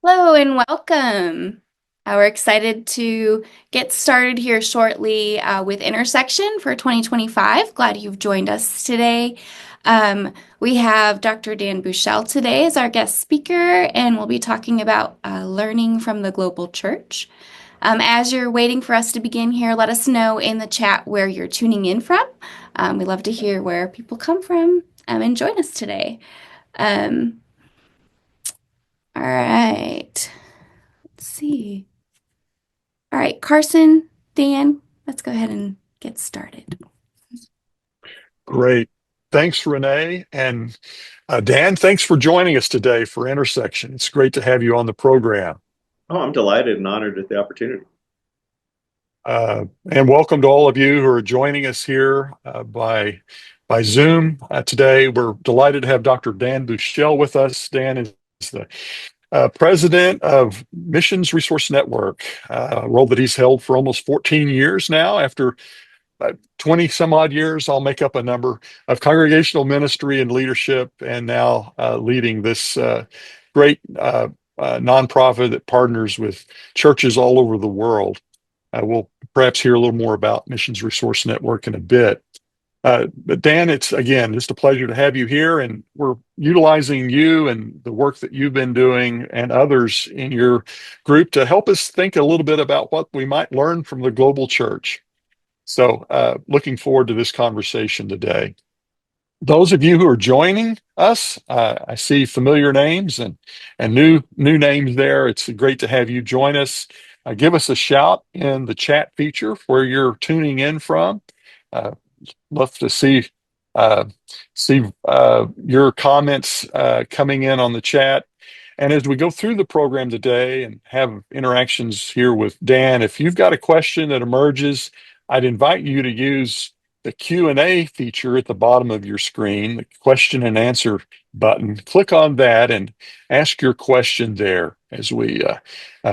Hello and welcome. We're excited to get started here shortly with Intersection for 2025. Glad you've joined us today. We have Dr. Dan Bouchelle today as our guest speaker, and we'll be talking about learning from the global church. As you're waiting for us to begin here, let us know in the chat where you're tuning in from. We love to hear where people come from and join us today. Um, all right. Let's see. All right, Carson, Dan, let's go ahead and get started. Great. Thanks, Renee. And Dan, thanks for joining us today for Intersection. It's great to have you on the program. Oh, I'm delighted and honored at the opportunity. And welcome to all of you who are joining us here by Zoom today. We're delighted to have Dr. Dan Bouchelle with us. Dan is the president of Missions Resource Network, a role that he's held for almost 14 years now. After 20 some odd years, I'll make up a number of congregational ministry and leadership, and now leading this great nonprofit that partners with churches all over the world. We'll perhaps hear a little more about Missions Resource Network in a bit. But Dan, it's again just a pleasure to have you here, and we're utilizing you and the work that you've been doing and others in your group to help us think a little bit about what we might learn from the global church. So, looking forward to this conversation today. Those of you who are joining us, I see familiar names and new names there. It's great to have you join us. Give us a shout in the chat feature where you're tuning in from. Uh, Love to uh, see your comments coming in on the chat. And as we go through the program today and have interactions here with Dan, if you've got a question that emerges, I'd invite you to use the Q&A feature at the bottom of your screen, the question and answer button. Click on that and ask your question there as we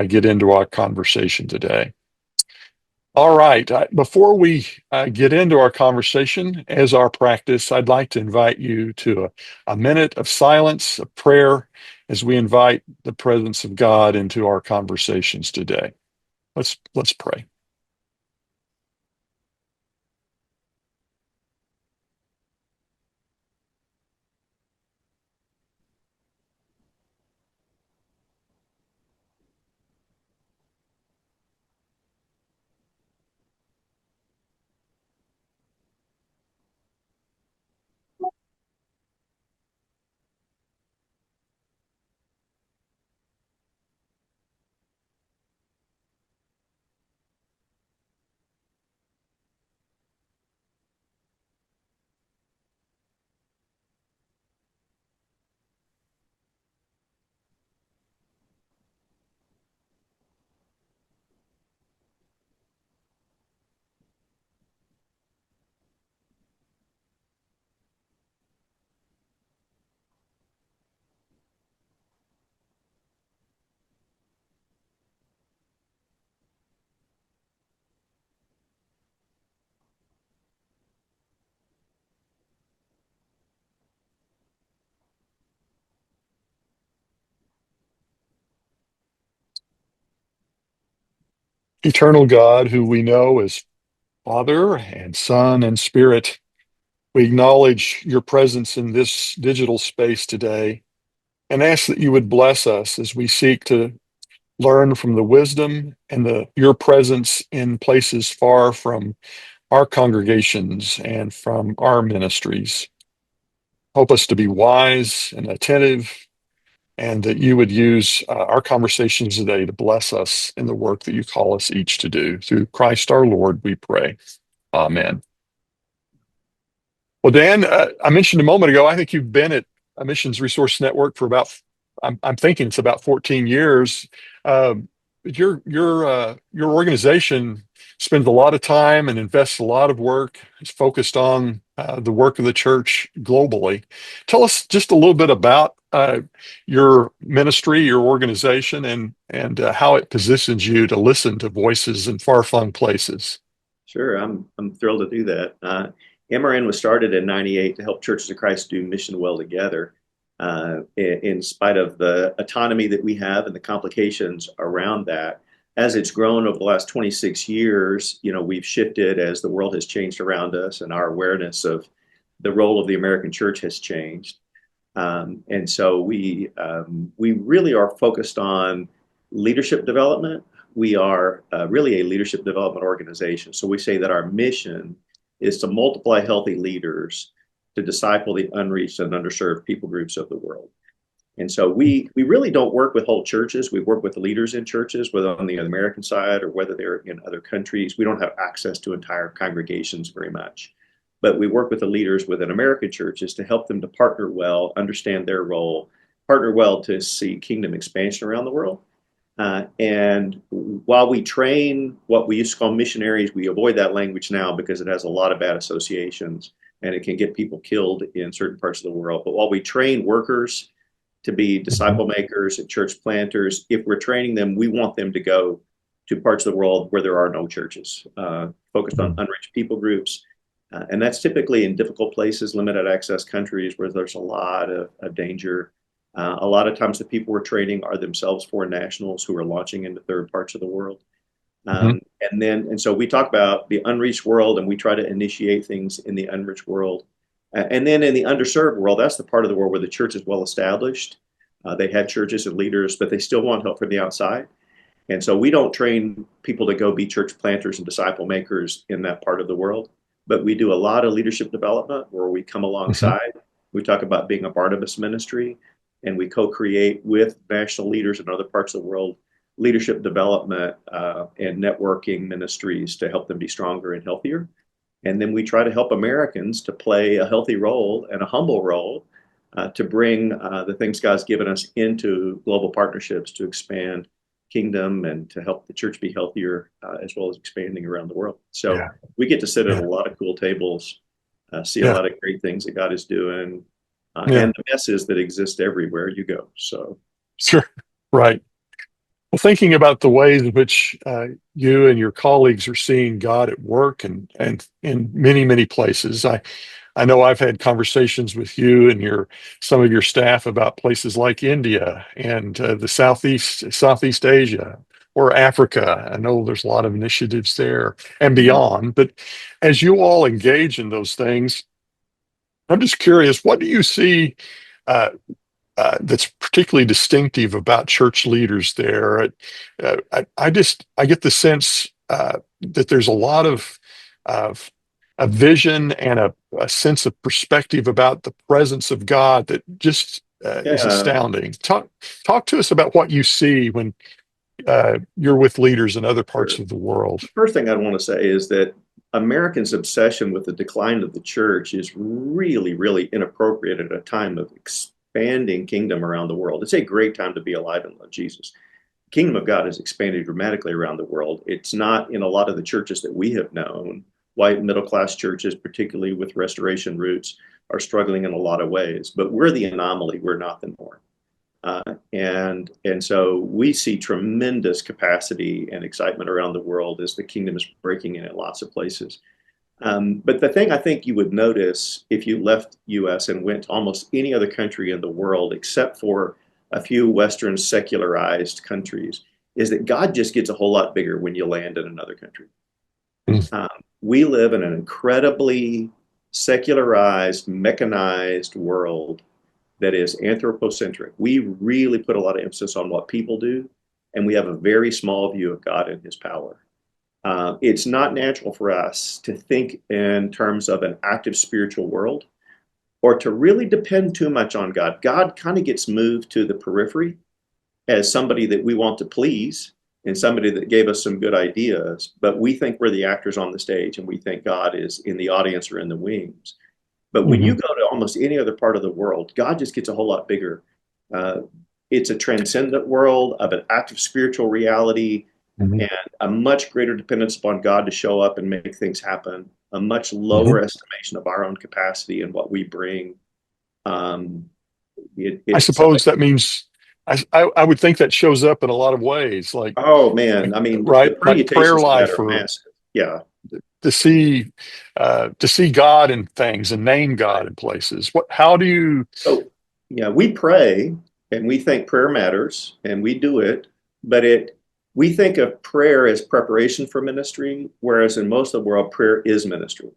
get into our conversation today. All right. Before we get into our conversation, as our practice, I'd like to invite you to a minute of silence, a prayer, as we invite the presence of God into our conversations today. Let's pray. Eternal God, who we know as Father and Son and Spirit, we acknowledge your presence in this digital space today and ask that you would bless us as we seek to learn from the wisdom and your presence in places far from our congregations and from our ministries. Help us to be wise and attentive, and that you would use our conversations today to bless us in the work that you call us each to do. Through Christ our Lord, we pray. Amen. Well, Dan, I mentioned a moment ago, I think you've been at a Missions Resource Network for I'm thinking it's about 14 years. Your organization spends a lot of time and invests a lot of work. It's focused on the work of the church globally. Tell us just a little bit about your ministry, your organization, and how it positions you to listen to voices in far-flung places. Sure, I'm thrilled to do that. MRN was started in '98 to help churches of Christ do mission well together. in spite of the autonomy that we have and the complications around that. As it's grown over the last 26 years, we've shifted as the world has changed around us, and our awareness of the role of the American church has changed. And so we really are focused on leadership development. We are really a leadership development organization. So we say that our mission is to multiply healthy leaders to disciple the unreached and underserved people groups of the world. And so we really don't work with whole churches. We work with the leaders in churches, whether on the American side or whether they're in other countries. We don't have access to entire congregations very much. But we work with the leaders within American churches to help them to partner well, understand their role, partner well to see kingdom expansion around the world. And while we train what we used to call missionaries, we avoid that language now because it has a lot of bad associations and it can get people killed in certain parts of the world. But while we train workers to be disciple makers and church planters, if we're training them, we want them to go to parts of the world where there are no churches, focused on unreached people groups. And that's typically in difficult places, limited access countries where there's a lot of danger. A lot of times the people we're training are themselves foreign nationals who are launching into third parts of the world. And so we talk about the unreached world, and we try to initiate things in the unreached world. And then in the underserved world, that's the part of the world where the church is well established. They have churches and leaders, but they still want help from the outside. And so we don't train people to go be church planters and disciple makers in that part of the world. But we do a lot of leadership development where we come alongside. We talk about being a Barnabas ministry, and we co-create with national leaders in other parts of the world leadership development and networking ministries to help them be stronger and healthier. And then we try to help Americans to play a healthy role and a humble role to bring the things God's given us into global partnerships to expand kingdom and to help the church be healthier as well as expanding around the world. So we get to sit at a lot of cool tables, see a lot of great things that God is doing, and the messes that exist everywhere you go. So Sure. Right. Well, thinking about the ways in which you and your colleagues are seeing God at work and in many, many places, I know I've had conversations with you and some of your staff about places like India and the Southeast Asia or Africa. I know there's a lot of initiatives there and beyond. But as you all engage in those things, I'm just curious, what do you see uh, that's particularly distinctive about church leaders there? I get the sense that there's a lot of a vision and a sense of perspective about the presence of God that just is yeah, astounding. Talk to us about what you see when you're with leaders in other parts sure. of the world. The first thing I'd want to say is that Americans' obsession with the decline of the church is really, really inappropriate at a time of expanding kingdom around the world. It's a great time to be alive and love Jesus. Kingdom of God has expanded dramatically around the world. It's not in a lot of the churches that we have known. White middle class churches, particularly with restoration roots, are struggling in a lot of ways. But we're the anomaly. We're not the norm. And so we see tremendous capacity and excitement around the world as the kingdom is breaking in lots of places. But the thing I think you would notice if you left US and went to almost any other country in the world, except for a few Western secularized countries, is that God just gets a whole lot bigger when you land in another country. Mm. We live in an incredibly secularized, mechanized world that is anthropocentric. We really put a lot of emphasis on what people do, and we have a very small view of God and his power. It's not natural for us to think in terms of an active spiritual world or to really depend too much on God. God kind of gets moved to the periphery as somebody that we want to please and somebody that gave us some good ideas, but we think we're the actors on the stage and we think God is in the audience or in the wings. But when you go to almost any other part of the world, God just gets a whole lot bigger. It's a transcendent world of an active spiritual reality and a much greater dependence upon God to show up and make things happen, a much lower estimation of our own capacity and what we bring. I It's suppose that means I would think that shows up in a lot of ways, oh man, I mean, the right, like prayer permutations of that life, are or massive. Yeah. to see God in things and name God in places. How do you So Yeah, we pray and we think prayer matters and we do it, but we think of prayer as preparation for ministry, whereas in most of the world, prayer is ministry.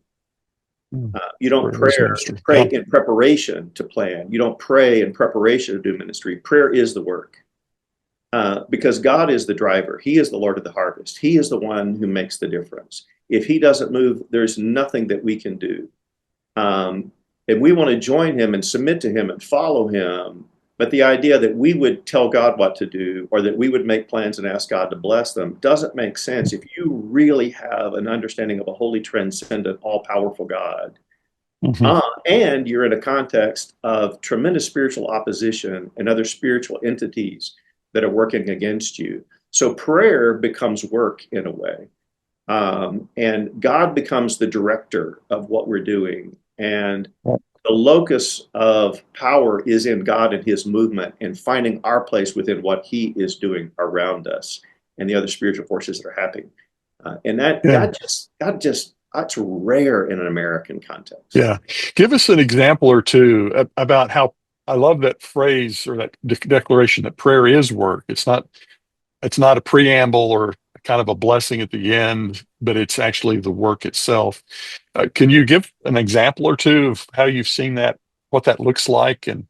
You don't Prayer is ministry. pray Yeah. in preparation to plan. You don't pray in preparation to do ministry. Prayer is the work. Because God is the driver. He is the Lord of the harvest. He is the one who makes the difference. If he doesn't move, there's nothing that we can do. And we want to join him and submit to him and follow him. But the idea that we would tell God what to do or that we would make plans and ask God to bless them doesn't make sense if you really have an understanding of a holy, transcendent, all-powerful God. Hmm. And you're in a context of tremendous spiritual opposition and other spiritual entities that are working against you. So prayer becomes work in a way. And God becomes the director of what we're doing. And the locus of power is in God and his movement and finding our place within what he is doing around us and the other spiritual forces that are happening. And Yeah. that's rare in an American context. Yeah. Give us an example or two about how I love that phrase or that declaration that prayer is work. It's not a preamble or kind of a blessing at the end, but it's actually the work itself. Can you give an example or two of how you've seen that, what that looks like in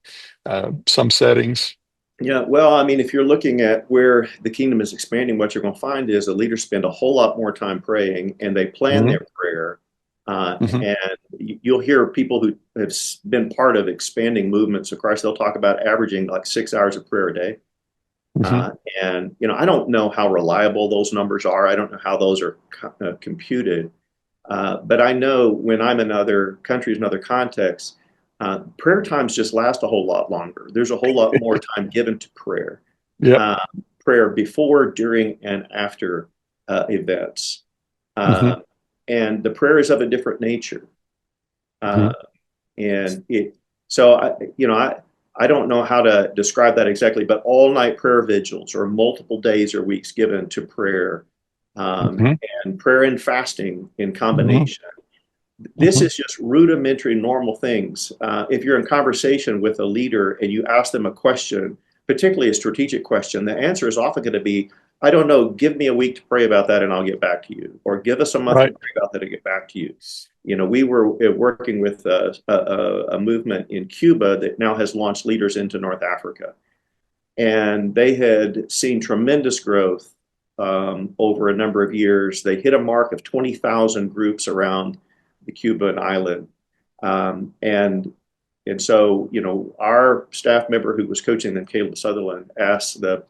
some settings? Yeah, well, I mean, if you're looking at where the kingdom is expanding, what you're going to find is the leaders spend a whole lot more time praying and they plan Hmm. their prayer. Hmm. And you'll hear people who have been part of expanding movements of Christ, they'll talk about averaging like 6 hours of prayer a day. Hmm. And, I don't know how reliable those numbers are. I don't know how those are computed. But I know when I'm in other countries and other contexts, prayer times just last a whole lot longer. There's a whole lot more time given to prayer, Yep. uh, prayer before, during, and after events. Hmm. Uh, and the prayer is of a different nature. Hmm. Uh, and so I don't know how to describe that exactly, but all night prayer vigils or multiple days or weeks given to prayer, um, Hmm. and prayer and fasting in Hmm. combination. This Hmm. is just rudimentary normal things. If you're in conversation with a leader and you ask them a question, particularly a strategic question, the answer is often going to be, I don't know, give me a week to pray about that and I'll get back to you. Or give us a month to Right. pray about that and get back to you. We were working with a movement in Cuba that now has launched leaders into North Africa. And they had seen tremendous growth over a number of years. They hit a mark of 20,000 groups around the Cuban island. And so, our staff member who was coaching them, Caleb Sutherland, asked the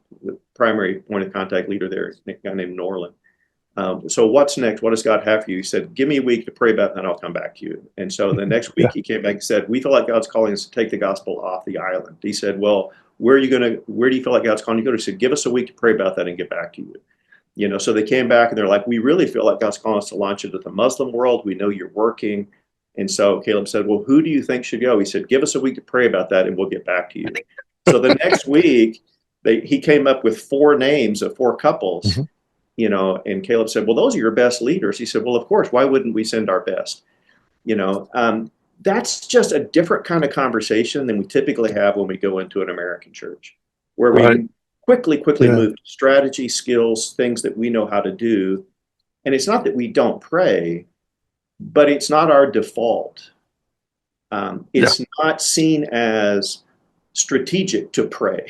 primary point of contact leader there, a guy named Norland, so what's next? What does God have for you? He said, give me a week to pray about it, and I'll come back to you. And so the next week Yeah. he came back and said, we feel like God's calling us to take the gospel off the island. He said, well, where do you feel like God's calling you to go? He said, give us a week to pray about that and get back to you. So they came back and they're like, we really feel like God's calling us to launch into the Muslim world. We know you're working. And so Caleb said, well, who do you think should go? He said, give us a week to pray about that and we'll get back to you. So the next week, he came up with 4 names of 4 couples, Hmm. and Caleb said, well, those are your best leaders. He said, well, of course, why wouldn't we send our best? That's just a different kind of conversation than we typically have when we go into an American church, where Right. we quickly Yeah. move to strategy, skills, things that we know how to do. And it's not that we don't pray, but it's not our default. Yeah. It's not seen as strategic to pray.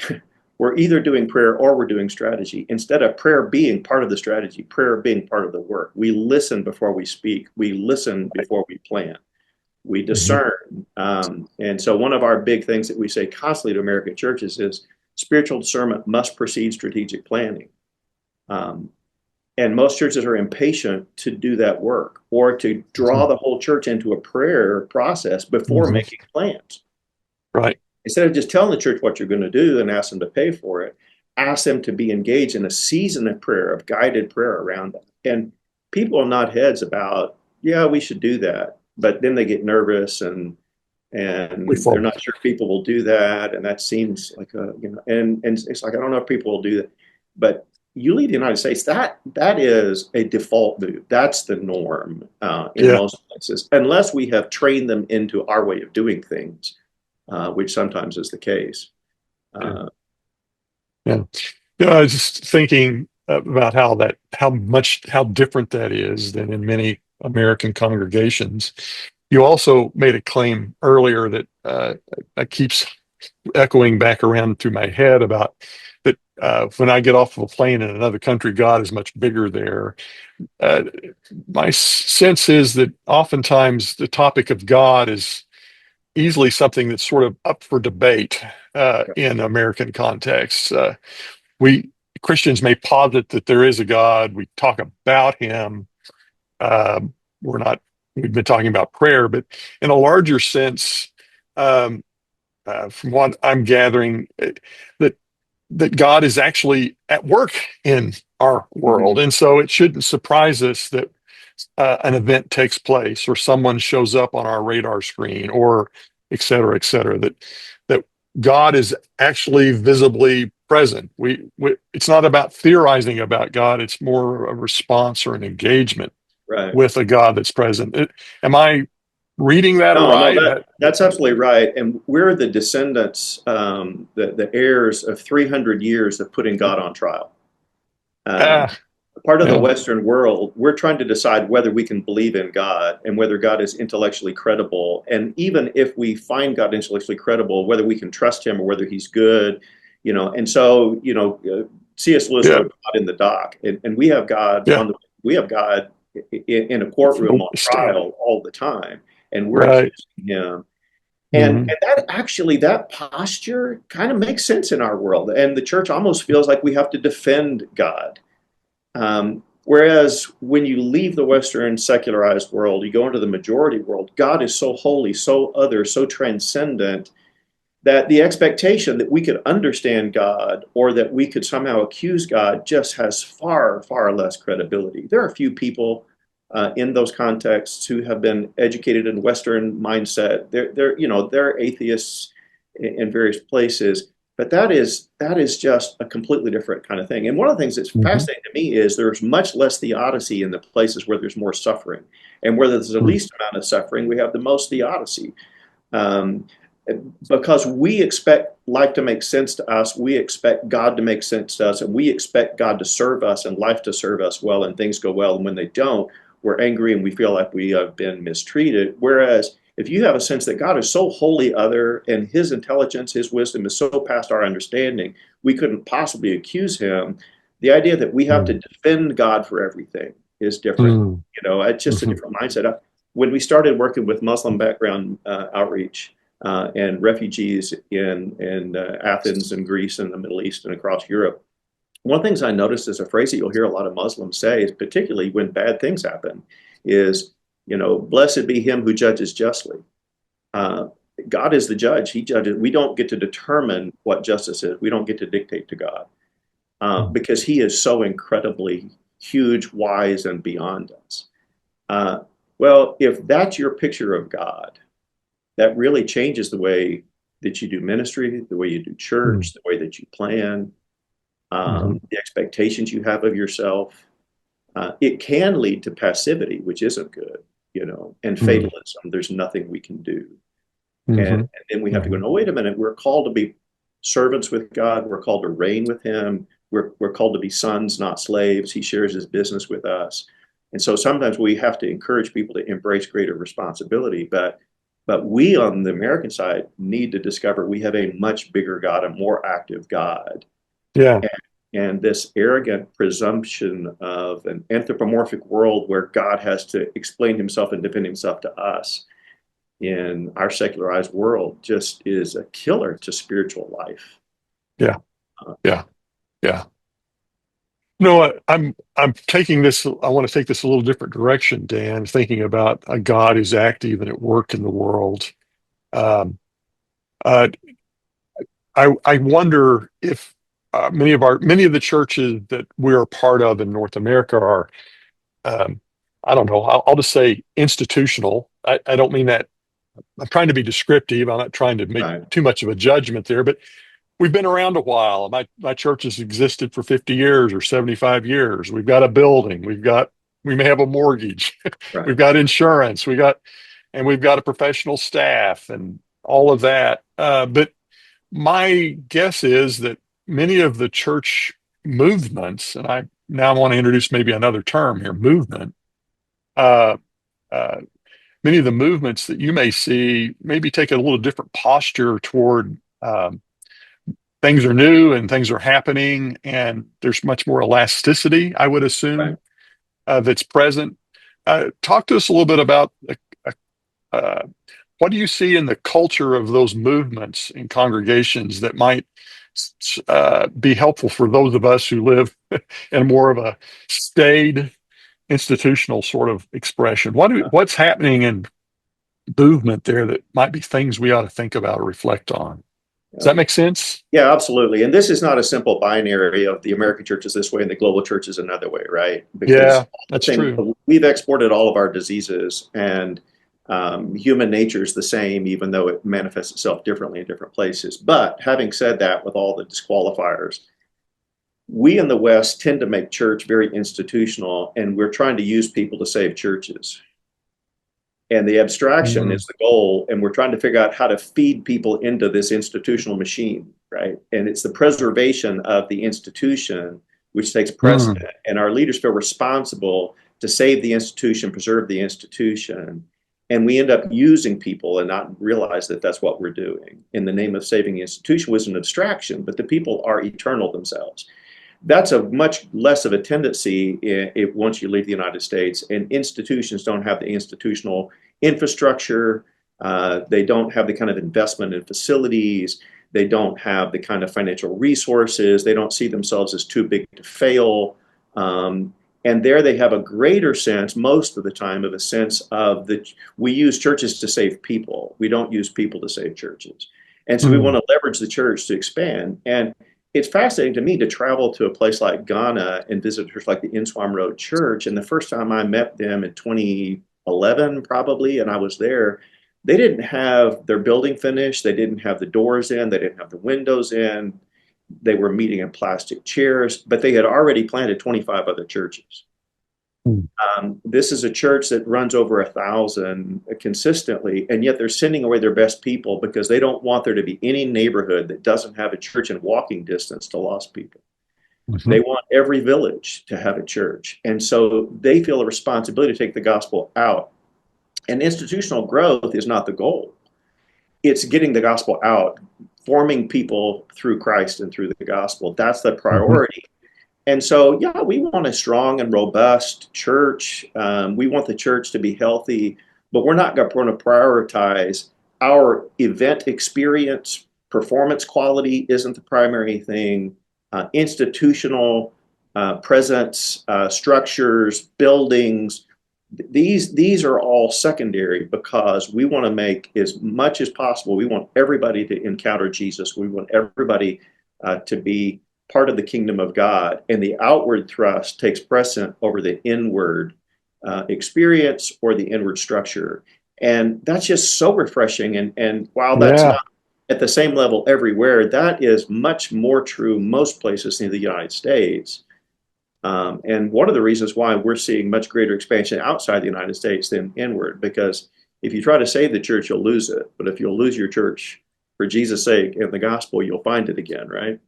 We're either doing prayer or we're doing strategy. Instead of prayer being part of the strategy, prayer being part of the work. We listen before we speak. We listen before we plan. We Hmm. discern. And so one of our big things that we say constantly to American churches is spiritual discernment must precede strategic planning. Um, and most churches are impatient to do that work or to draw the whole church into a prayer process before Hmm. making plans. Right. Instead of just telling the church what you're going to do and ask them to pay for it, ask them to be engaged in a season of prayer, of guided prayer around them. And people are not heads about, yeah, we should do that. But then they get nervous We and they're fall. not sure people will do that. And that seems like and it's like, I don't know if people will do that. But you leave the United States, that is a default move. That's the norm in Yeah. most places, unless we have trained them into our way of doing things. which sometimes is the case. Yeah. Uh, Yeah. I was just thinking about how different that is than in many American congregations. You also made a claim earlier that that keeps echoing back around through my head about that when I get off of a plane in another country, God is much bigger there. Uh, my sense is that oftentimes the topic of God is easily something that's sort of up for debate in American contexts. We Christians may posit that there is a God. We talk about him. Um, we're not. We've been talking about prayer, but in a larger sense, um, from what I'm gathering, that God is actually at work in our world, mhm. and so it shouldn't surprise us that an event takes place or someone shows up on our radar screen, or et cetera, et cetera. That God is actually visibly present. It's not about theorizing about God; it's more a response or an engagement Right. with a God that's present. Am I reading that No, no, right? that's absolutely right. And we're the descendants, the heirs of 300 years of putting God on trial. Um, Ah, Part of the yeah. Western world, we're trying to decide whether we can believe in God and whether God is intellectually credible. And even if we find God intellectually credible, whether we can trust him or whether he's good, And so, C.S. Lewis Yeah, wrote God in the dock, and we have God yeah. we have God in a courtroom on Stand. trial all the time, and we're Right. accusing him. And Hmm. that posture kind of makes sense in our world, and the church almost feels like we have to defend God. Whereas when you leave the Western secularized world, you go into the majority world, God is so holy, so other, so transcendent that the expectation that we could understand God or that we could somehow accuse God just has far, far less credibility. There are a few people in those contexts who have been educated in Western mindset. They're atheists in various places, but that is just a completely different kind of thing. And one of the things that's Hmm. fascinating to me is there's much less theodicy in the places where there's more suffering, and where there's the least amount of suffering, we have the most theodicy. Um, because we expect life to make sense to us, we expect God to make sense to us, and we expect God to serve us and life to serve us well, and things go well. And when they don't, we're angry and we feel like we have been mistreated. Whereas if you have a sense that God is so wholly other and his intelligence, his wisdom is so past our understanding, we couldn't possibly accuse him. The idea that we have to Hmm. defend God for everything is different. Hmm. It's just a Hmm. different mindset. When we started working with Muslim background outreach, and refugees in Athens and Greece and the Middle East and across Europe. One of the things I noticed is a phrase that you'll hear a lot of Muslims say, is particularly when bad things happen, is, blessed be him who judges justly. Uh, God is the judge. He judges. We don't get to determine what justice is. We don't get to dictate to God because he is so incredibly huge, wise, and beyond us. Uh, well, if that's your picture of God, that really changes the way that you do ministry, the way you do Hmm. church, the way that you plan, Hmm. the expectations you have of yourself. It can lead to passivity, which isn't good, and Hmm. fatalism. There's nothing we can do. And, Hmm. and then we have to go, Hmm. no, wait a minute. We're called to be servants with God. We're called to reign with him. We're called to be sons, not slaves. He shares his business with us. And so sometimes we have to encourage people to embrace greater responsibility. But we on the American side need to discover we have a much bigger God, a more active God. Yeah. And this arrogant presumption of an anthropomorphic world where God has to explain himself and defend himself to us in our secularized world just is a killer to spiritual life. Yeah. Uh, Yeah. Yeah. No, I'm taking this. I want to take this a little different direction, Dan. Thinking about a God who's active and at work in the world. Um, uh, I wonder if many of the churches that we're a part of in North America are, um, I don't know. I'll just say institutional. I don't mean that. I'm trying to be descriptive. I'm not trying to make right, too much of a judgment there, but we've been around a while. My church has existed for 50 years or 75 years. We've got a building. We may have a mortgage. right, We've got insurance. We've got a professional staff, and all of that. But my guess is that many of the church movements, and I now want to introduce maybe another term here, movement. Uh, uh, Many of the movements that you may see maybe take a little different posture toward things are new and things are happening, and there's much more elasticity, I would Right. assume, that's present. Talk to us a little bit about uh, what do you see in the culture of those movements in congregations that might be helpful for those of us who live in more of a staid institutional sort of expression? What's happening in movement there that might be things we ought to think about or reflect on? Does Yeah. that make sense? Yeah, absolutely. And this is not a simple binary of the American church is this way and the global church is another way, right? Because Yeah, that's thing, true. we've exported all of our diseases, and human nature is the same, even though it manifests itself differently in different places. But having said that, with all the disqualifiers, we in the West tend to make church very institutional, and we're trying to use people to save churches. And the abstraction Mm, is the goal, and we're trying to figure out how to feed people into this institutional machine, right? And it's the preservation of the institution which takes mm, precedent, and our leaders feel responsible to save the institution, preserve the institution, and we end up using people and not realize that that's what we're doing in the name of saving the institution. Was an abstraction, but the people are eternal themselves. That's a much less of a tendency once you leave the United States, and institutions don't have the institutional infrastructure. They don't have the kind of investment in facilities. They don't have the kind of financial resources. They don't see themselves as too big to fail. And there they have a greater sense, most of the time, of a sense of that we use churches to save people. We don't use people to save churches. And so we want mm. to leverage the church to expand. And it's fascinating to me to travel to a place like Ghana and visit a church like the Inswam Road Church. And the first time I met them in 2011, probably, and I was there, they didn't have their building finished. They didn't have the doors in. They didn't have the windows in. They were meeting in plastic chairs, but they had already planted 25 other churches. Mm. This is a church that runs over 1,000 consistently, and yet they're sending away their best people because they don't want there to be any neighborhood that doesn't have a church in walking distance to lost people. They Mhm. want every village to have a church. And so they feel a responsibility to take the gospel out. And institutional growth is not the goal. It's getting the gospel out, forming people through Christ and through the gospel. That's the Mhm. priority. And so, yeah, we want a strong and robust church. We want the church to be healthy, but we're not going to prioritize our event experience. Performance quality isn't the primary thing. Institutional presence, structures, buildings, these are all secondary because we want to make as much as possible. We want everybody to encounter Jesus. We want everybody to be part of the kingdom of God, and the outward thrust takes precedent over the inward experience or the inward structure. And that's just so refreshing. And while that's Yeah, not at the same level everywhere, that is much more true most places in the United States. And one of the reasons why we're seeing much greater expansion outside the United States than inward, because if you try to save the church, you'll lose it. But if you'll lose your church for Jesus' sake and the gospel, you'll find it again, right?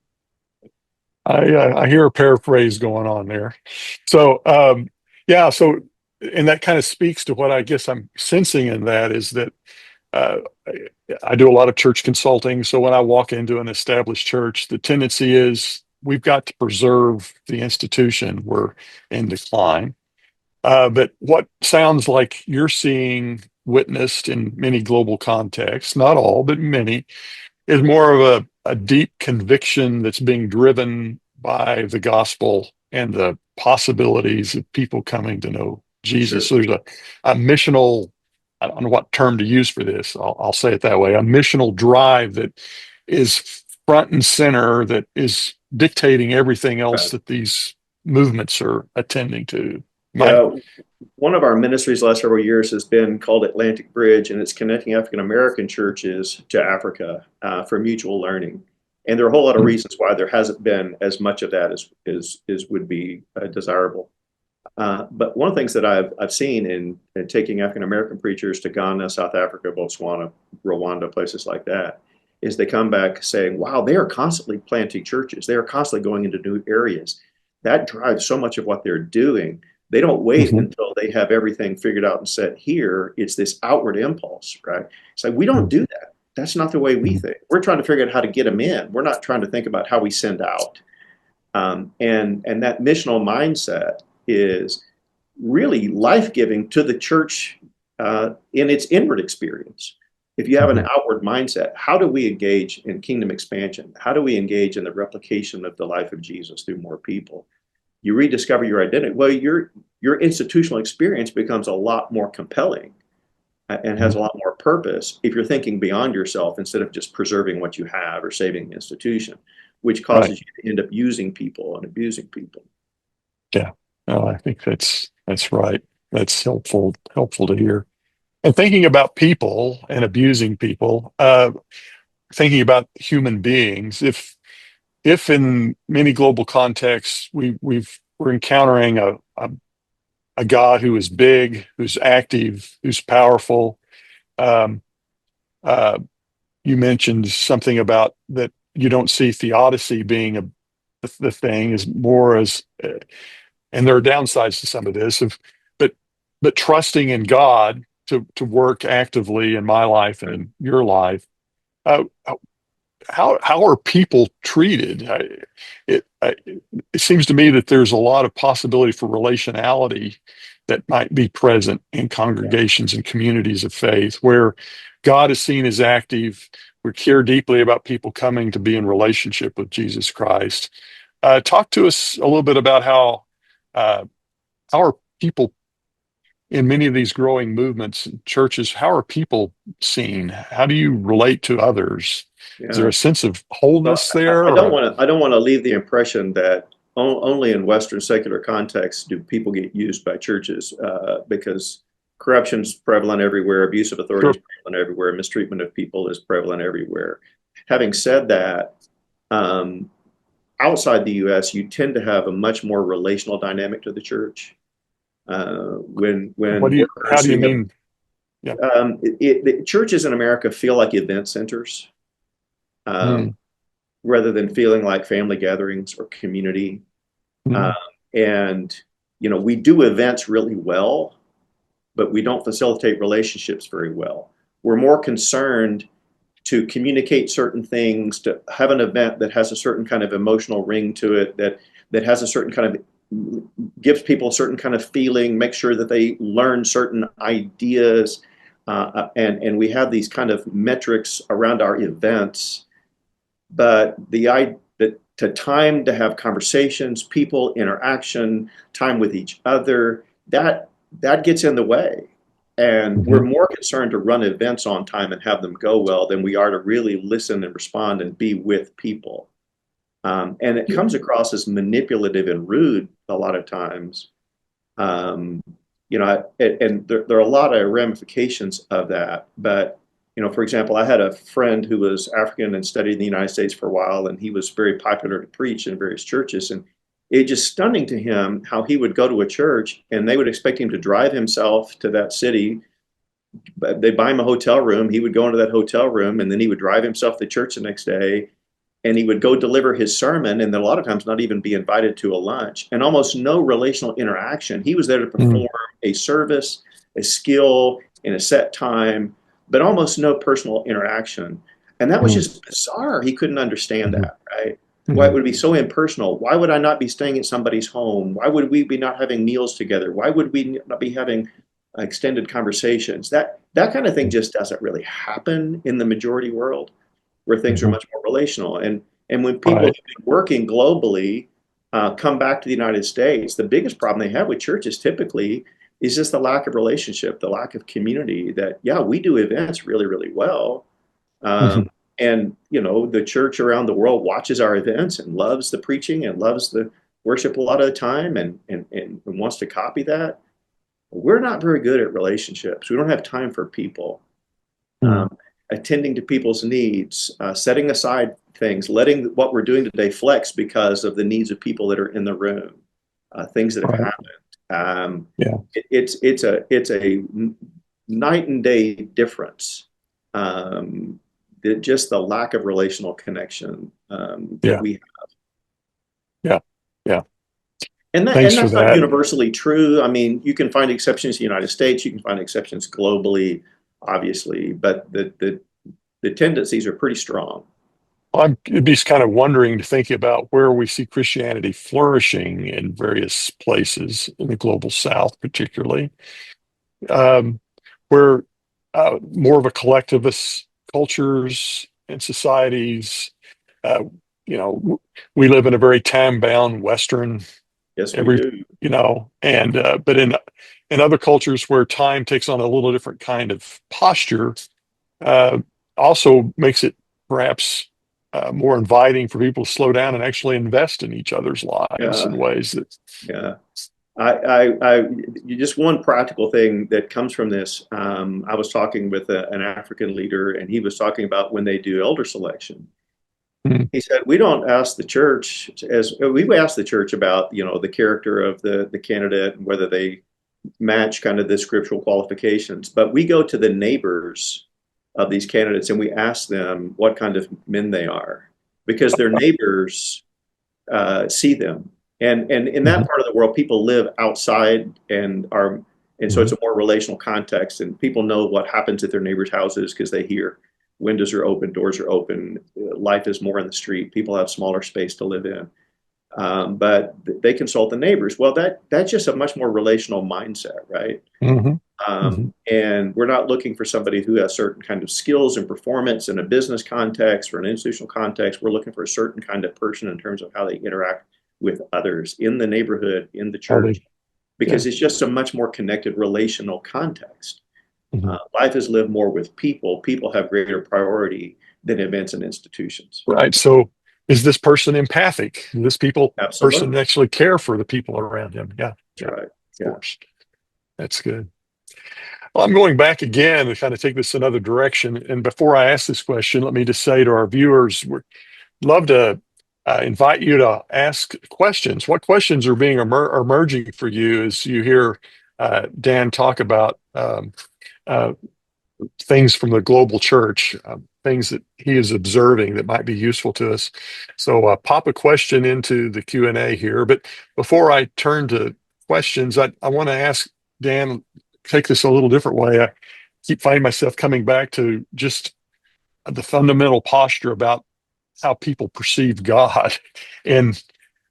I hear a paraphrase going on there. So yeah, so and that kind of speaks to what I guess I'm sensing in that is that uh, I do a lot of church consulting. So when I walk into an established church, the tendency is we've got to preserve the institution. We're in decline. But what sounds like you're seeing witnessed in many global contexts, not all, but many, is more of a deep conviction that's being driven by the gospel and the possibilities of people coming to know Jesus. Sure. So there's a missional, I don't know what term to use for this. I'll say it that way, a missional drive that is front and center, that is dictating everything else Right. that these movements are attending to. My, Yeah, one of our ministries the last several years has been called Atlantic Bridge, and it's connecting African American churches to Africa for mutual learning. And there are a whole lot of reasons why there hasn't been as much of that as would be desirable. But one of the things that I've seen in taking African American preachers to Ghana, South Africa, Botswana, Rwanda, places like that, is they come back saying, "Wow, they are constantly planting churches. They are constantly going into new areas. That drives so much of what they're doing. They don't wait Hmm. until they have everything figured out and set here. It's this outward impulse, right? It's like we don't do that. That's not the way we Hmm. think. We're trying to figure out how to get them in. We're not trying to think about how we send out." And that missional mindset is really life-giving to the church in its inward experience. If you have an Hmm. outward mindset, how do we engage in kingdom expansion? How do we engage in the replication of the life of Jesus through more people? You rediscover your identity. Well, your institutional experience becomes a lot more compelling and has a lot more purpose if you're thinking beyond yourself instead of just preserving what you have or saving the institution, which Right. causes you to end up using people and abusing people. Yeah. No, I think that's right. That's helpful to hear. And thinking about people and abusing people, thinking about human beings, if in many global contexts we're encountering a God who is big, who's active, who's powerful. Um, uh, you mentioned something about that you don't see theodicy being the thing is more as and there are downsides to some of this of but but trusting in God to work actively in my life and Right. in your life. Uh, how are people treated? It seems to me that there's a lot of possibility for relationality that might be present in Yeah. congregations and communities of faith where God is seen as active. We care deeply about people coming to be in relationship with Jesus Christ. Talk to us a little bit about uh, how are people in many of these growing movements and churches, how are people seen? How do you relate to others? Is there Yeah. a sense of Well, wholeness there I don't or want to. I don't want to leave the impression that only in Western secular contexts do people get used by churches, because corruption is prevalent everywhere, abuse of authority sure? is prevalent everywhere, mistreatment of people is prevalent everywhere. Having said that, um, outside the U.S., you tend to have a much more relational dynamic to the church. When How workers do you who have mean? Yeah. the churches in America feel like event centers. Um, Mm, rather than feeling like family gatherings or community. Um, mm, and, we do events really well, but we don't facilitate relationships very well. We're more concerned to communicate certain things, to have an event that has a certain kind of emotional ring to it, that has a certain kind of gives people a certain kind of feeling, make sure that they learn certain ideas, and we have these kind of metrics around our events, but the time to have conversations, people interaction, time with each other, that gets in the way. And we're mhm. more concerned to run events on time and have them go well than we are to really listen and respond and be with people. And it Yeah. comes across as manipulative and rude a lot of times. Um, and there are a lot of ramifications of that. But, for example, I had a friend who was African and studied in the United States for a while, and he was very popular to preach in various churches. And it's just stunning to him how he would go to a church and they would expect him to drive himself to that city. But they buy him a hotel room. He would go into that hotel room and then he would drive himself to church the next day, and he would go deliver his sermon and then a lot of times not even be invited to a lunch, and almost no relational interaction. He was there to Mm, perform a service, a skill in a set time, but almost no personal interaction. And that was mm, just bizarre. He couldn't understand mhm, that, right? Why mhm. would it be so impersonal? Why would I not be staying at somebody's home? Why would we be not having meals together? Why would we not be having extended conversations? That kind of thing just doesn't really happen in the majority world, where things are Mhm. much more relational. And when people Right. who've been working globally come back to the United States, the biggest problem they have with churches typically is just the lack of relationship, the lack of community. That yeah, we do events really, really well, um, Mhm. and the church around the world watches our events and loves the preaching and loves the worship a lot of the time, and wants to copy that. We're not very good at relationships. We don't have time for people, Mm. um, attending to people's needs, setting aside things, letting what we're doing today flex because of the needs of people that are in the room, things that have Right. happened. Yeah. It's a night and day difference. Just the lack of relational connection that Yeah. we Yeah. Yeah. and Thanks for that's not that. universally true. I mean, you can find exceptions in the United States, you can find exceptions globally, obviously, but the tendencies are pretty strong. I'm just kind of wondering to think about where we see Christianity flourishing in various places in the global South, particularly, um, where more of a collectivist cultures and societies. Uh, we live in a very time-bound Western Yes, we every, do. and but in other cultures where time takes on a little different kind of posture, uh, also makes it perhaps more inviting for people to slow down and actually invest in each other's lives in Yeah, ways that. yeah. I just one practical thing that comes from this. I was talking with an African leader, and he was talking about when they do elder selection. Mm, He said, we don't ask the church as we ask the church about, the character of the candidate and whether they match kind of the scriptural qualifications, but we go to the neighbors of these candidates and we ask them what kind of men they are because their neighbors see them. And in that mhm, part of the world, people live outside and so it's mhm. a more relational context, and people know what happens at their neighbors' houses because they hear windows are open, doors are open, life is more in the street, people have smaller space to live in. But they consult the neighbors. Well, that's just a much more relational mindset, right? Mhm. Mhm. And we're not looking for somebody who has certain kind of skills and performance in a business context or an institutional context. We're looking for a certain kind of person in terms of how they interact with others in the neighborhood, in the How church, they, yeah. because it's just a much more connected relational context. Mhm. Life is lived more with people. People have greater priority than events and institutions. Right. So is this person empathic? Does this person Absolutely. actually care for the people around him? Yeah. That's Yeah. right. Of Yeah. course. That's good. Well, I'm going back again to kind of take this another direction. And before I ask this question, let me just say to our viewers, we'd love to invite you to ask questions. What questions are being emerging for you as you hear Dan talk about uh, things from the global church, things that he is observing that might be useful to us. So pop a question into the Q&A here. But before I turn to questions, I want to ask Dan, take this a little different way. I keep finding myself coming back to just the fundamental posture about how people perceive God. And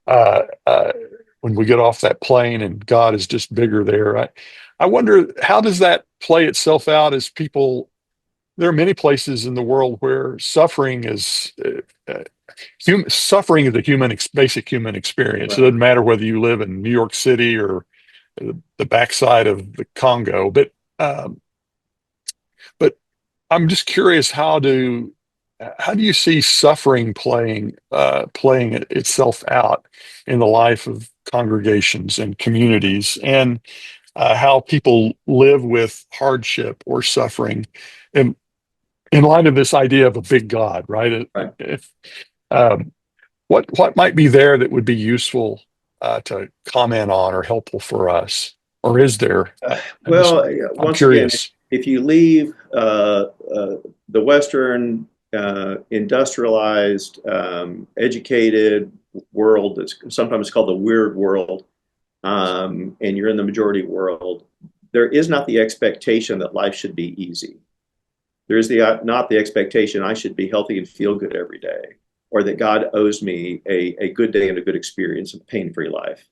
uh, uh, when we get off that plane and God is just bigger there, I wonder, how does that play itself out as people? There are many places in the world where suffering is a basic human experience. It Right. doesn't matter whether you live in New York City or the backside of the Congo. Um, but I'm just curious, how do you see suffering playing itself out in the life of congregations and communities, and how people live with hardship or suffering? And in light of this idea of a big God, right? Right. If um, what might be there that would be useful to comment on or helpful for us, or is there? Well, I'm once again, curious. if you leave the Western industrialized, educated world that's sometimes called the weird world, and you're in the majority world, there is not the expectation that life should be easy. There is not the expectation I should be healthy and feel good every day, or that God owes me a good day and a good experience and pain-free life.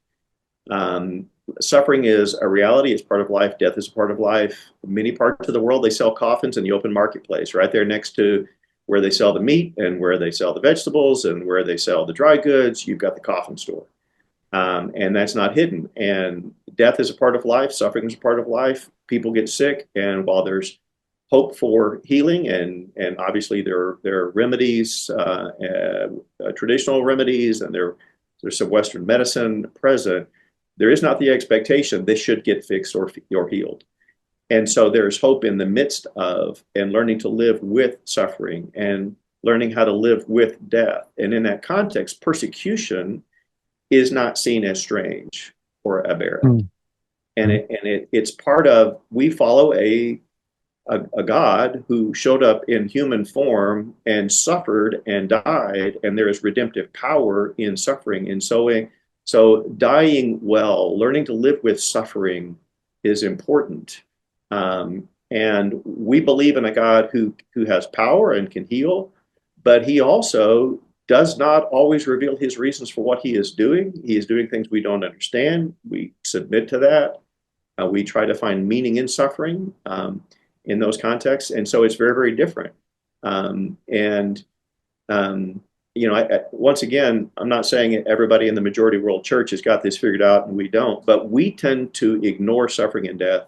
Um, Suffering is a reality. It's part of life. Death is a part of life. Many parts of the world, they sell coffins in the open marketplace, right there next to where they sell the meat and where they sell the vegetables and where they sell the dry goods. You've got the coffin store. And that's not hidden. And death is a part of life. Suffering is a part of life. People get sick. And while there's hope for healing, and obviously there are remedies, traditional remedies, and there's some Western medicine present. There is not the expectation this should get fixed or healed. And so there's hope in the midst of, and learning to live with suffering and learning how to live with death. And in that context, persecution is not seen as strange or aberrant. Hmm. And it's part of, we follow a God who showed up in human form and suffered and died, and there is redemptive power in suffering. And so dying well, learning to live with suffering is important. And we believe in a God who has power and can heal, but he also does not always reveal his reasons for what he is doing. He is doing things we don't understand. We submit to that. We try to find meaning in suffering in those contexts. And so it's very, very different. And once again, I'm not saying everybody in the majority world church has got this figured out and we don't, but we tend to ignore suffering and death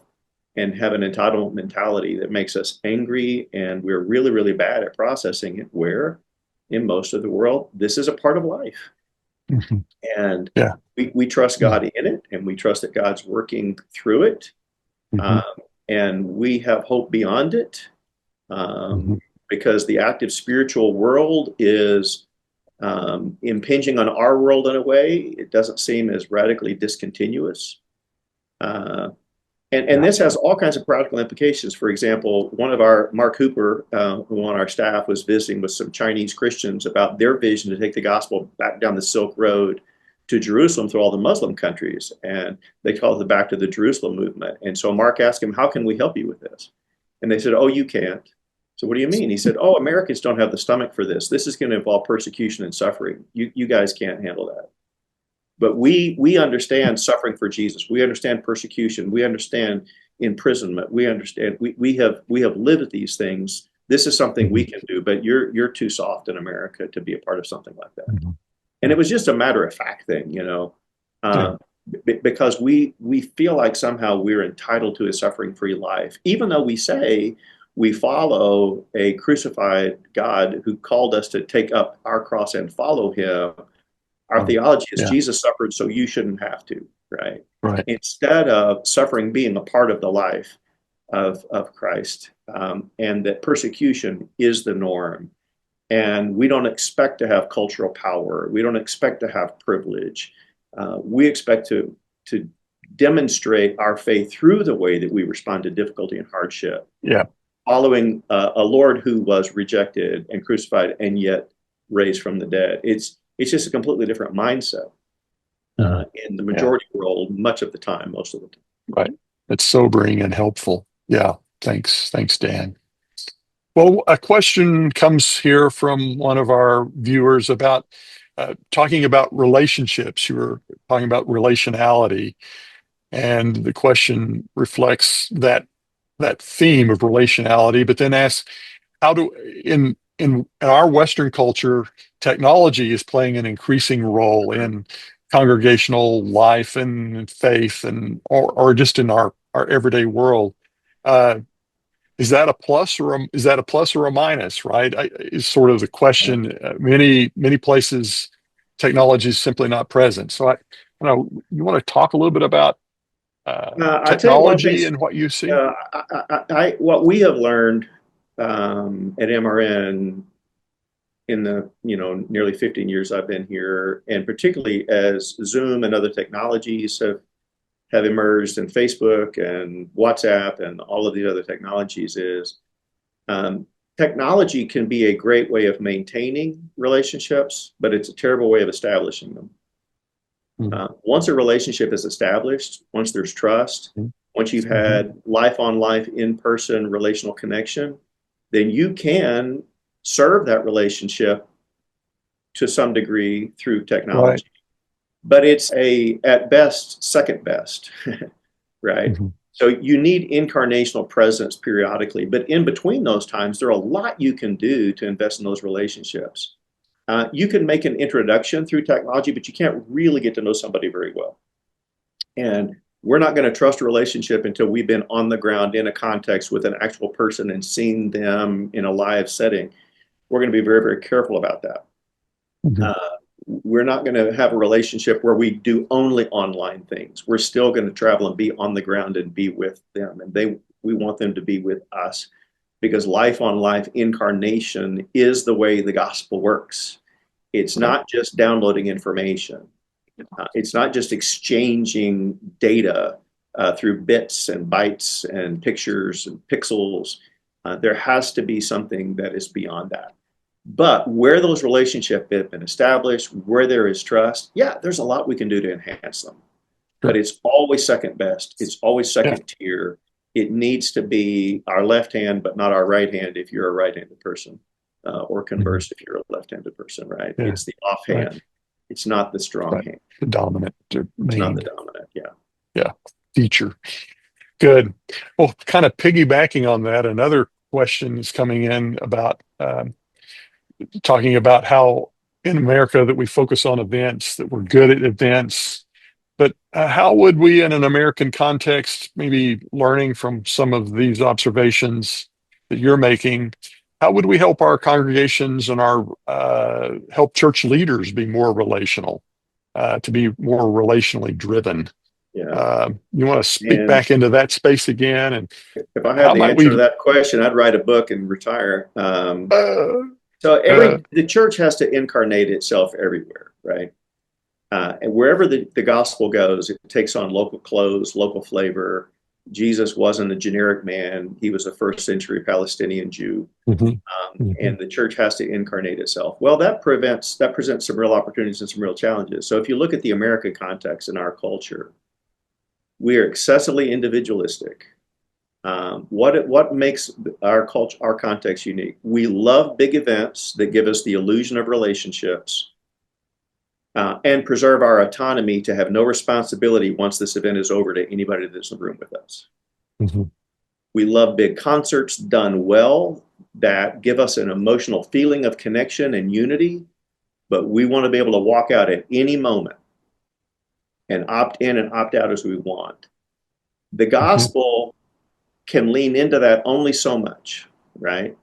and have an entitlement mentality that makes us angry. And we're really, really bad at processing it, where in most of the world, this is a part of life. Mhm. And Yeah. we trust God in it, and we trust that God's working through it. Mhm. And we have hope beyond it, Mhm. because the active spiritual world is impinging on our world in a way. It doesn't seem as radically discontinuous. And Yeah. this has all kinds of practical implications. For example, one of our, Mark Hooper, who on our staff was visiting with some Chinese Christians about their vision to take the gospel back down the Silk Road to Jerusalem through all the Muslim countries. And they call it the Back to the Jerusalem movement. And so Mark asked him, how can we help you with this? And they said, oh, you can't. So what do you mean? He said, oh, Americans don't have the stomach for this. This is going to involve persecution and suffering. You guys can't handle that. But we understand suffering for Jesus. We understand persecution. We understand imprisonment. We understand we have lived these things. This is something we Mhm. can do, but you're too soft in America to be a part of something like that. Mhm. And Yeah. it was just a matter of fact thing, Yeah. because we feel like somehow we're entitled to a suffering-free life, even though we say we follow a crucified God who called us to take up our cross and follow him. Our Right. theology is Yeah. Jesus suffered, so you shouldn't have to, right? Right. Instead of suffering being a part of the life of Christ, and that persecution is the norm. And we don't expect to have cultural power. We don't expect to have privilege. We expect to demonstrate our faith through the way that we respond to difficulty and hardship, Yeah. following a Lord who was rejected and crucified and yet raised from the dead. It's just a completely different mindset Mhm. in the Yeah. majority world, much of the time, most of the time. Right. It's sobering and helpful. Yeah. Thanks. Thanks, Dan. Well, a question comes here from one of our viewers about talking about relationships. You were talking about relationality, and the question reflects that theme of relationality, but then asks, how do in our Western culture, technology is playing an increasing role in congregational life and faith, and or just in our everyday world. Uh, is that a plus or is that a plus or a minus? Right? Is sort of the question. Many places, technology is simply not present. So you want to talk a little bit about I tell you one thing. technology and what you see? What we have learned at MRN in the nearly 15 years I've been here, and particularly as Zoom and other technologies have emerged, and Facebook and WhatsApp and all of these other technologies, is um, technology can be a great way of maintaining relationships, but it's a terrible way of establishing them. Once a relationship is established, once there's trust, once you've Mhm. had life on life, in person relational connection, then you can serve that relationship to some degree through Right. technology. But it's at best, second best, right? Mhm. So you need incarnational presence periodically, but in between those times, there are a lot you can do to invest in those relationships. You can make an introduction through technology, but you can't really get to know somebody very well. And we're not going to trust a relationship until we've been on the ground in a context with an actual person and seen them in a live setting. We're going to be very, very careful about that. Mhm. Uh, we're not going to have a relationship where we do only online things. We're still going to travel and be on the ground and be with them. And we want them to be with us, because life on life incarnation is the way the gospel works. It's Right. not just downloading information. It's not just exchanging data. through bits and bytes and pictures and pixels. There has to be something that is beyond that. But where those relationships have been established, where there is trust, yeah, there's a lot we can do to enhance them. But Sure. it's always second best. It's always Yeah. second tier. It needs to be our left hand, but not our right hand if you're a right-handed person, or Mhm. converse if you're a left-handed person, right? Yeah. It's the Right. offhand. It's not the strong Right. hand. The dominant, the It's not the main, dominant. Yeah. yeah, feature. Good. Well, kind of piggybacking on that, another question is coming in about talking about how in America that we focus on events, that we're good at events, but how would we, in an American context, maybe learning from some of these observations that you're making, how would we help our congregations and our help church leaders be more relational, to be more relationally driven? Yeah. You want to speak And back into that space again, and if I had how the might answer to we? that question, I'd write a book and retire. Uh, So uh, the church has to incarnate itself everywhere, right? And wherever the gospel goes, it takes on local clothes, local flavor. Jesus wasn't a generic man; he was a first century Palestinian Jew, mhm, mhm, and the church has to incarnate itself. Well, that presents some real opportunities and some real challenges. So if you look at the American context in our culture, we are excessively individualistic. What makes our culture, our context unique? We love big events that give us the illusion of relationships, and preserve our autonomy to have no responsibility once this event is over to anybody that's in the room with us. mhm, We love big concerts done well that give us an emotional feeling of connection and unity, but we want to be able to walk out at any moment and opt in and opt out as we want. The mhm. gospel can lean into that only so much, right?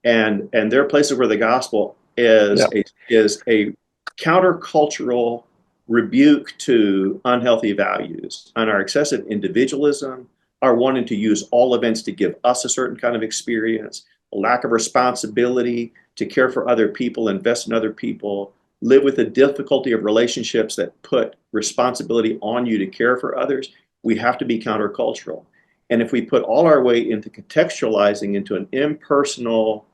And there are places where the gospel Yeah. is a countercultural rebuke to unhealthy values and our excessive individualism, our wanting to use all events to give us a certain kind of experience, a lack of responsibility to care for other people, invest in other people, live with the difficulty of relationships that put responsibility on you to care for others. We have to be countercultural. And if we put all our weight into contextualizing into an impersonal,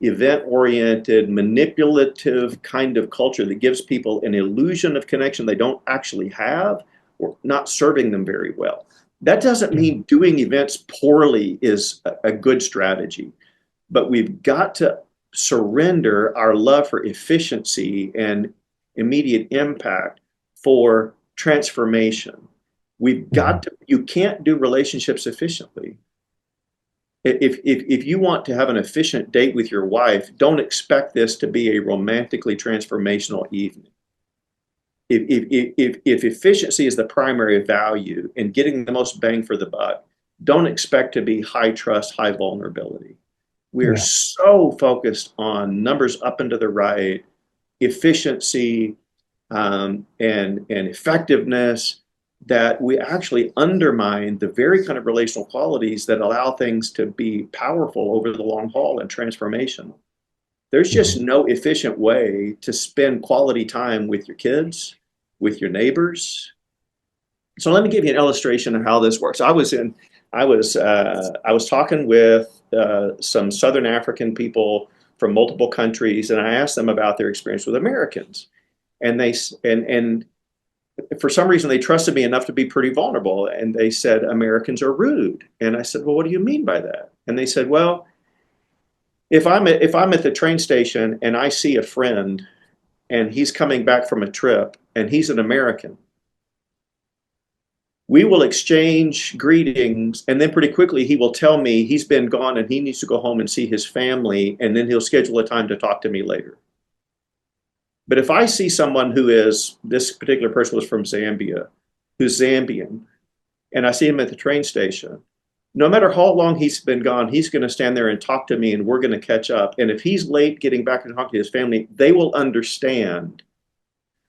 event oriented, manipulative kind of culture that gives people an illusion of connection they don't actually have, or not serving them very well. That doesn't Yeah. mean doing events poorly is a good strategy, but we've got to surrender our love for efficiency and immediate impact for transformation. We've got Mhm. to, you can't do relationships efficiently. If you want to have an efficient date with your wife, don't expect this to be a romantically transformational evening. If efficiency is the primary value and getting the most bang for the buck, don't expect to be high trust, high vulnerability. We are Yeah. so focused on numbers up and to the right, efficiency, and effectiveness, that we actually undermine the very kind of relational qualities that allow things to be powerful over the long haul and transformational. There's just Mhm. no efficient way to spend quality time with your kids, with your neighbors. So let me give you an illustration of how this works. I was talking with some Southern African people from multiple countries, and I asked them about their experience with Americans, and and for some reason they trusted me enough to be pretty vulnerable, and they said Americans are rude. And I said, well, what do you mean by that? And they said, well, if I'm at the train station and I see a friend and he's coming back from a trip and he's an American, we will exchange greetings, and then pretty quickly he will tell me he's been gone and he needs to go home and see his family, and then he'll schedule a time to talk to me later. But if I see someone who is, this particular person was from Zambia, who's Zambian, and I see him at the train station, no matter how long he's been gone, he's going to stand there and talk to me, and we're going to catch up. And if he's late getting back and talk to his family, they will understand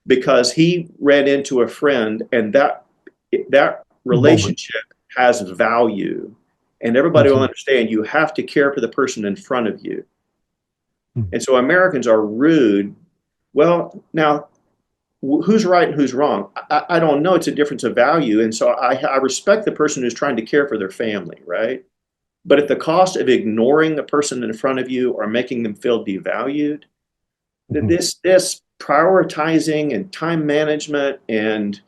because he ran into a friend, and that Moment. relationship has value. And everybody will Mhm. understand you have to care for the person in front of you. Mhm. And so Americans are rude. Well, now who's right and who's wrong? I don't know. It's a difference of value. And so I respect the person who's trying to care for their family, right? But at the cost of ignoring the person in front of you or making them feel devalued, Mhm. this prioritizing and time management and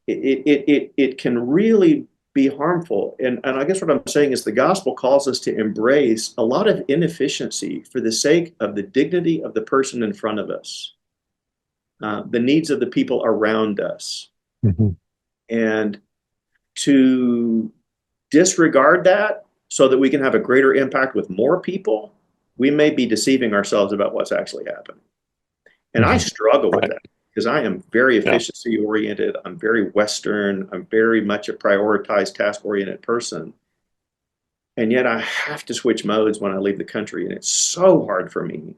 it can really be harmful. And I guess what I'm saying is the gospel calls us to embrace a lot of inefficiency for the sake of the dignity of the person in front of us, the needs of the people around us. Mhm. And to disregard that so that we can have a greater impact with more people, we may be deceiving ourselves about what's actually happening. And I Mhm. struggle with Right. that because I am very Yeah. efficiency oriented. I'm very Western. I'm very much a prioritized, task oriented person. And yet I have to switch modes when I leave the country. And it's so hard for me.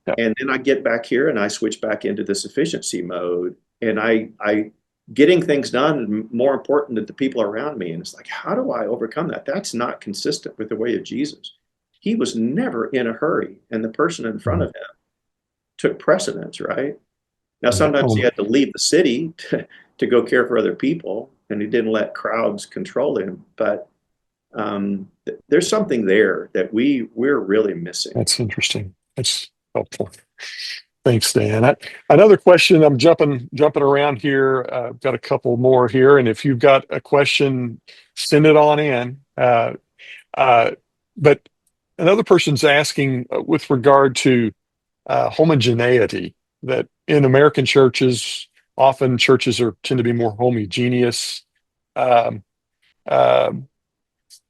Yeah. And then I get back here and I switch back into this efficiency mode. And I getting things done more important than the people around me. And it's like, how do I overcome that? That's not consistent with the way of Jesus. He was never in a hurry, and the person in front Mhm. of him took precedence, right? Now, Yeah. sometimes he had to leave the city to go care for other people, and he didn't let crowds control him. But there's something there that we're really missing. That's interesting. That's helpful. Thanks, Dan. Another question. I'm jumping around here. I've got a couple more here, and if you've got a question, send it on in. Uh, but another person's asking with regard to homogeneity, that in American churches, often churches tend to be more homogeneous. Um, um,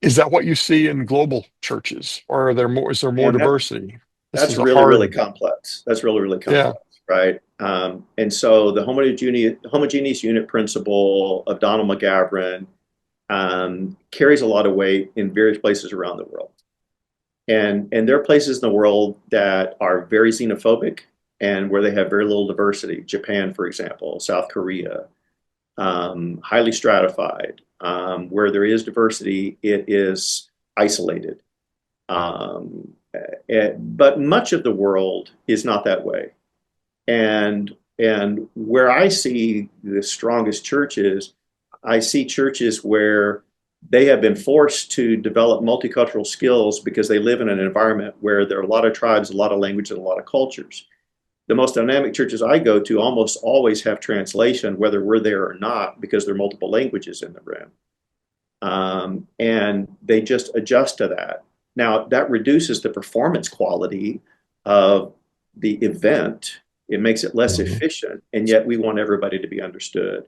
is that what you see in global churches, or is there more And diversity? This that's is a really, really hard, complex. That's really, really yeah. complex, right? And so the homogeneous unit principle of Donald McGavran carries a lot of weight in various places around the world. And there are places in the world that are very xenophobic and where they have very little diversity. Japan, for example, South Korea, highly stratified. Where there is diversity, it is isolated. Um, but much of the world is not that way. And where I see the strongest churches, I see churches where they have been forced to develop multicultural skills because they live in an environment where there are a lot of tribes, a lot of languages, and a lot of cultures. The most dynamic churches I go to almost always have translation, whether we're there or not, because there are multiple languages in the room. And they just adjust to that. Now, that reduces the performance quality of the event. It makes it less Mhm. efficient, and yet we want everybody to be understood.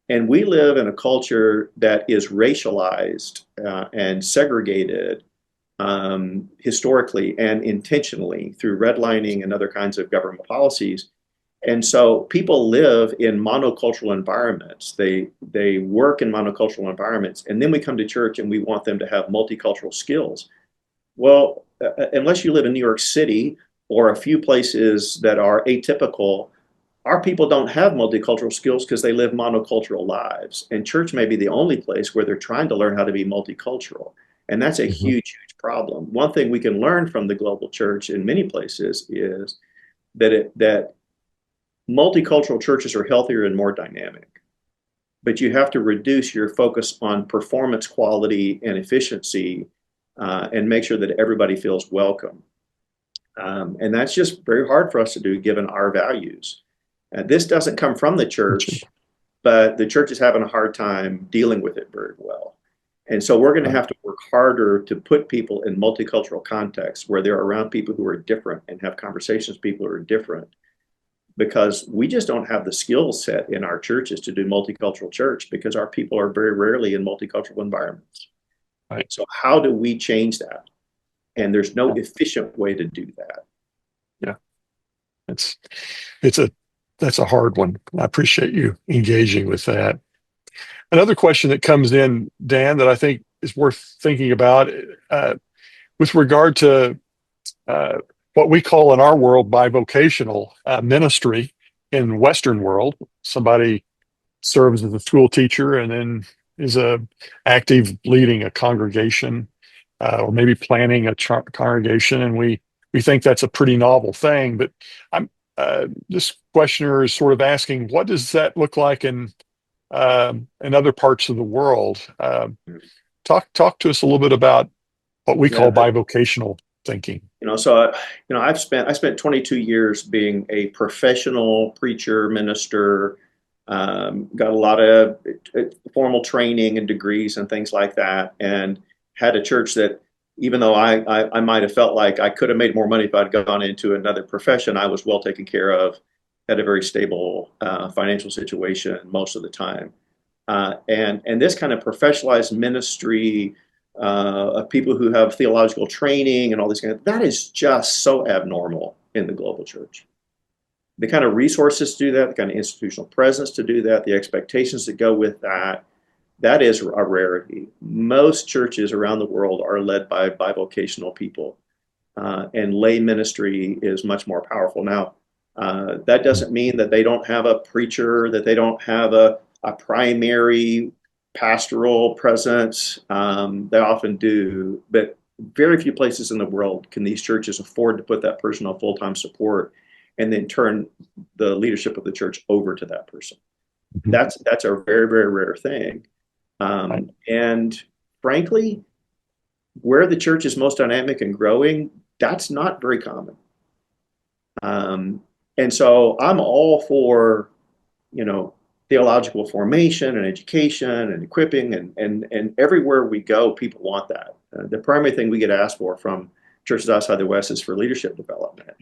And we live in a culture that is racialized and segregated historically and intentionally through redlining and other kinds of government policies. And so people live in monocultural environments. They work in monocultural environments, and then we come to church and we want them to have multicultural skills. Well, unless you live in New York City or a few places that are atypical, our people don't have multicultural skills because they live monocultural lives. And church may be the only place where they're trying to learn how to be multicultural. And that's a Mhm. huge, huge problem. One thing we can learn from the global church in many places is that multicultural churches are healthier and more dynamic. But you have to reduce your focus on performance quality and efficiency and make sure that everybody feels welcome. And that's just very hard for us to do given our values. This doesn't come from the church, but the church is having a hard time dealing with it very well. And so we're going to Right. have to work harder to put people in multicultural contexts where they're around people who are different and have conversations with people who are different, because we just don't have the skill set in our churches to do multicultural church because our people are very rarely in multicultural environments. Right. So how do we change that? And there's no Yeah. efficient way to do that. Yeah. It's it's a that's a hard one. I appreciate you engaging with that. Another question that comes in, Dan, that I think is worth thinking about uh, with regard to uh, what we call in our world bivocational ministry in Western world. Somebody serves as a school teacher and then is active leading a congregation or maybe planning a congregation, and we think that's a pretty novel thing. But I'm this questioner is sort of asking, what does that look like in other parts of the world? Talk to us a little bit about what we Yeah, call bivocational thinking. I spent 22 years being a professional preacher, minister, got a lot of formal training and degrees and things like that, and had a church that, even though I might have felt like I could have made more money if I'd gone into another profession, I was well taken care of, had a very stable financial situation most of the time. And this kind of professionalized ministry of people who have theological training and all these kind of, that is just so abnormal in the global church. The kind of resources to do that, the kind of institutional presence to do that, the expectations that go with that, that is a rarity. Most churches around the world are led by bivocational people, and lay ministry is much more powerful. Now, that doesn't mean that they don't have a preacher, that they don't have a primary pastoral presence. They often do, but very few places in the world can these churches afford to put that person on full-time support and then turn the leadership of the church over to that person. Mhm. That's a very, very rare thing. Right. And frankly, where the church is most dynamic and growing, that's not very common. And so I'm all for, you know, theological formation and education and equipping, and everywhere we go, people want that. The primary thing we get asked for from churches outside the West is for leadership development.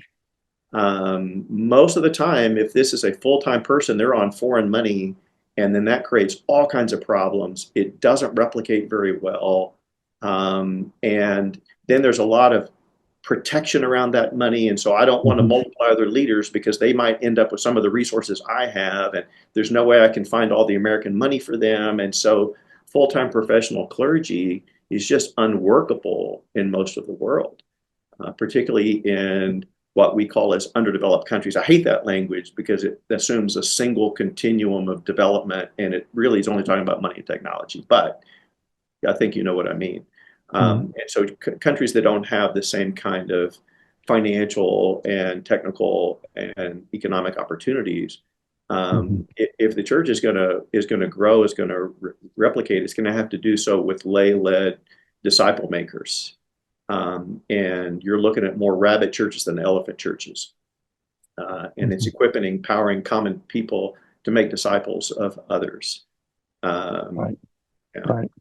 Most of the time, if this is a full-time person, they're on foreign money, and then that creates all kinds of problems. It doesn't replicate very well. And then there's a lot of protection around that money. And so I don't want to Mhm. multiply other leaders because they might end up with some of the resources I have. And there's no way I can find all the American money for them. And so full-time professional clergy is just unworkable in most of the world, particularly in what we call as underdeveloped countries. I hate that language because it assumes a single continuum of development, and it really is only talking about money and technology. But I think you know what I mean. Mhm. And so countries that don't have the same kind of financial and technical and economic opportunities, Mhm. if the church is gonna grow, is going to replicate, it's going to have to do so with lay-led disciple makers. And you're looking at more rabbit churches than elephant churches. And it's Mhm. equipping and empowering common people to make disciples of others. Um, Right. yeah. Right.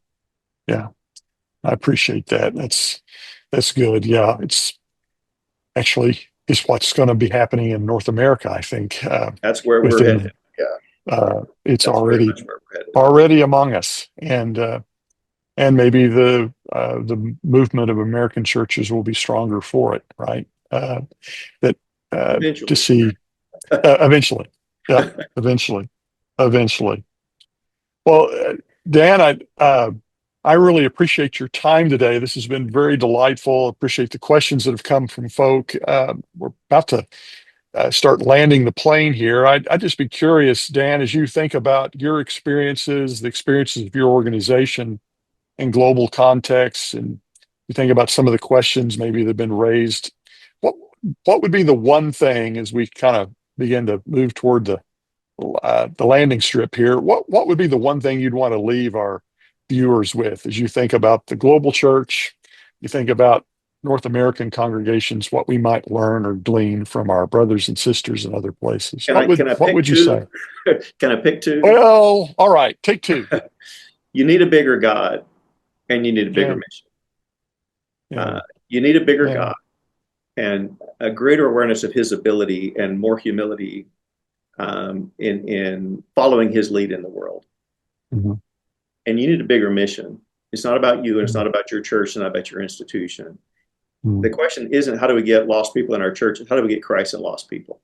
Yeah. I appreciate that. That's good. Yeah. It's actually is what's going to be happening in North America, I think, That's where we're headed. within Yeah, it's that's very much where we're headed. already among us, and maybe the movement of American churches will be stronger for it, right? That to Eventually. see eventually, yeah, eventually, eventually. Well, Dan, I really appreciate your time today. This has been very delightful. Appreciate the questions that have come from folk. We're about to start landing the plane here. I'd just be curious, Dan, as you think about your experiences, the experiences of your organization in global contexts, and you think about some of the questions maybe that have been raised, what what would be the one thing as we kind of begin to move toward the landing strip here? What would be the one thing you'd want to leave our viewers with as you think about the global church, you think about North American congregations, what we might learn or glean from our brothers and sisters in other places? Can I What pick would you say? two? Can I pick two? Well, all right, take two. You need a bigger God, and you need a bigger Yeah, mission. yeah, Uh, you need a bigger yeah. God and a greater awareness of His ability and more humility, in following His lead in the world. Mhm, And you need a bigger mission. It's not about you, and it's mhm, not about your church, and not about your institution. mhm, The question isn't how do we get lost people in our church, it's how do we get Christ and lost people.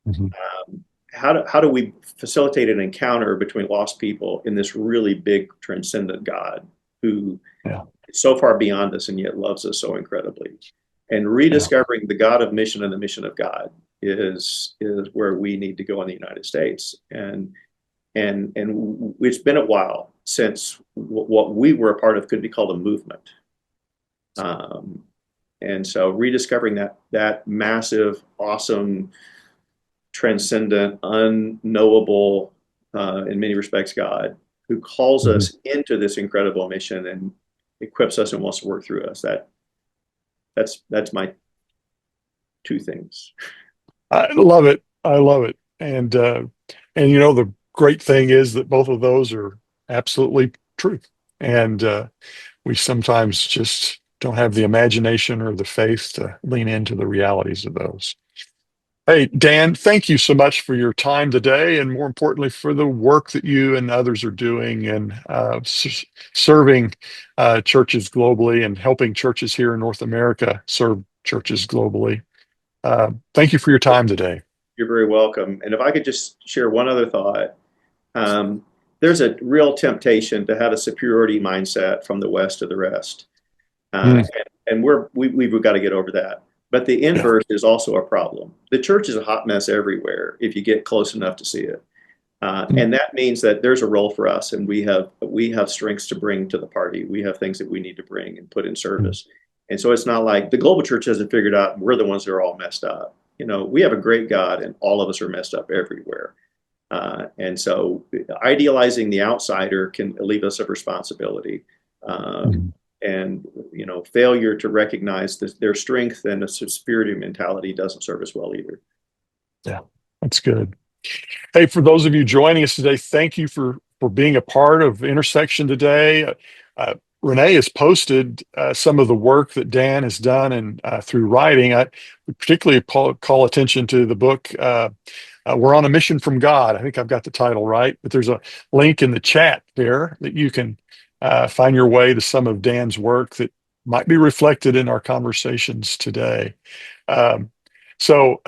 mhm. How do we facilitate an encounter between lost people in this really big transcendent God who Yeah, is so far beyond us and yet loves us so incredibly? And yeah. rediscovering the God of mission and the mission of God is where we need to go in the United States. And it's been a while since what we were a part of could be called a movement. Um, and so rediscovering that massive, awesome transcendent, unknowable, in many respects, God, who calls Mhm. us into this incredible mission and equips us and wants to work through us. That's my two things. I love it. I love it. And the great thing is that both of those are absolutely true. And we sometimes just don't have the imagination or the faith to lean into the realities of those. Hey, Dan, thank you so much for your time today, and more importantly, for the work that you and others are doing and serving churches globally and helping churches here in North America serve churches globally. Thank you for your time today. You're very welcome. And if I could just share one other thought, um, there's a real temptation to have a superiority mindset from the West to the rest. Mm, And we've got to get over that. But the yeah. inverse is also a problem. The church is a hot mess everywhere if you get close enough to see it. Mm, And that means that there's a role for us, and we have strengths to bring to the party. We have things that we need to bring and put in mm, service. And so it's not like the global church hasn't figured out we're the ones that are all messed up. We have a great God, and all of us are messed up everywhere. And so idealizing the outsider can relieve us of responsibility. Um, mm. and failure to recognize their strength and a superiority mentality doesn't serve us well either. Yeah, that's good. Hey, for those of you joining us today, thank you for being a part of Intersection today. Uh, Renee has posted some of the work that Dan has done and through writing. I would particularly call attention to the book. We're on a mission from God. I think I've got the title right, but there's a link in the chat there that you can find your way to some of Dan's work that might be reflected in our conversations today. Um, so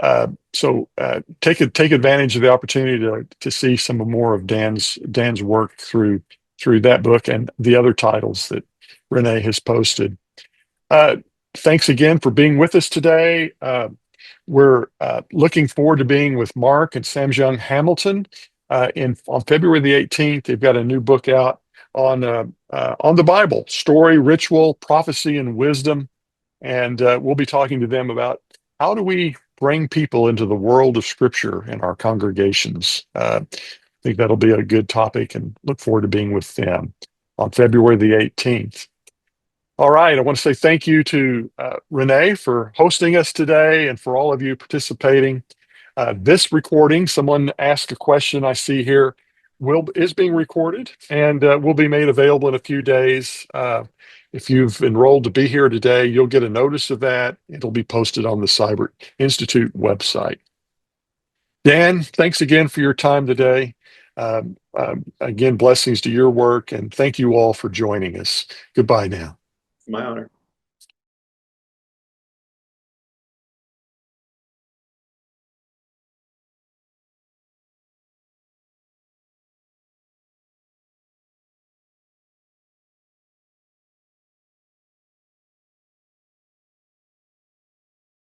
take advantage of the opportunity to see some more of Dan's work through that book and the other titles that Renee has posted. Uh, Thanks again for being with us today. We're looking forward to being with Mark and Samjung Hamilton on February the 18th. They've got a new book out on the Bible, story, ritual, prophecy, and wisdom. And we'll be talking to them about how do we bring people into the world of Scripture in our congregations. I think that'll be a good topic and look forward to being with them on February the 18th. All right, I want to say thank you to Renee for hosting us today and for all of you participating. This recording, someone asked a question I see here, is being recorded and will be made available in a few days. If you've enrolled to be here today, you'll get a notice of that. It'll be posted on the Siburt Institute website. Dan, thanks again for your time today. Again, blessings to your work, and thank you all for joining us. Goodbye now. My honor.